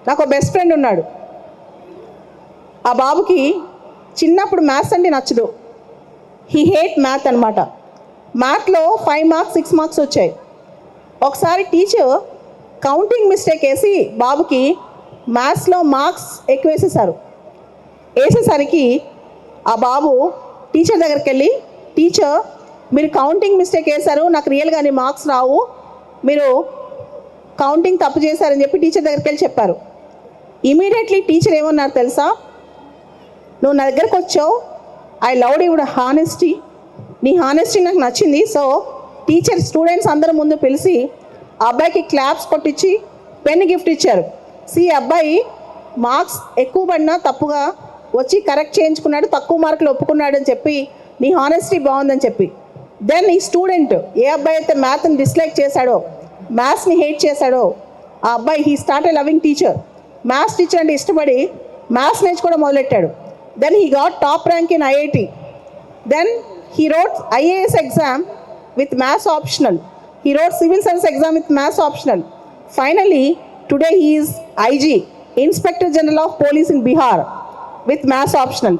నాకు ఒక best friend ఉన్నాడు. ఆ బాబుకి చిన్నప్పుడు మ్యాథ్స్ అంటే నచ్చదు. హీ హేట్ మ్యాథ్ అనమాట. మ్యాథ్లో 5 మార్క్స్ 6 మార్క్స్ వచ్చాయి. ఒకసారి టీచర్ కౌంటింగ్ మిస్టేక్ వేసి బాబుకి మ్యాథ్స్లో మార్క్స్ ఎక్కువ వేసేసరికి ఆ బాబు టీచర్ దగ్గరికి వెళ్ళి, టీచర్ మీరు కౌంటింగ్ మిస్టేక్ వేశారు, నాకు రియల్గానే మార్క్స్ రావు, మీరు కౌంటింగ్ తప్పు చేశారని చెప్పి టీచర్ దగ్గరికి వెళ్ళి చెప్పారు. ఇమీడియట్లీ టీచర్ ఏమన్నారు తెలుసా? నువ్వు నా దగ్గరకు వచ్చావు, ఐ లవ్డ్ యువర్ హానెస్టీ, నీ హానెస్టీ నాకు నచ్చింది. సో టీచర్ స్టూడెంట్స్ అందరి ముందు పిలిచి ఆ అబ్బాయికి క్లాప్స్ కొట్టించి పెన్ గిఫ్ట్ ఇచ్చారు. అబ్బాయి మార్క్స్ ఎక్కువ పడినా తప్పుగా వచ్చి కరెక్ట్ చేయించుకున్నాడు, తక్కువ మార్కులు ఒప్పుకున్నాడు అని చెప్పి నీ హానెస్టీ బాగుందని చెప్పి. దెన్ ఈ స్టూడెంట్ ఏ అబ్బాయి అయితే మ్యాథ్ని డిస్లైక్ చేశాడో, మ్యాథ్స్ని హేట్ చేశాడో, ఆ అబ్బాయి he started loving teacher. Maths teacher అంటే ఇష్టపడి మ్యాథ్స్ నేర్చుకోవడం మొదలెట్టాడు. Then he got top rank in IIT. Then he wrote IAS exam with maths optional. He wrote civil service exam with maths optional. Finally, today he is IG, Inspector General of Police in Bihar with maths optional.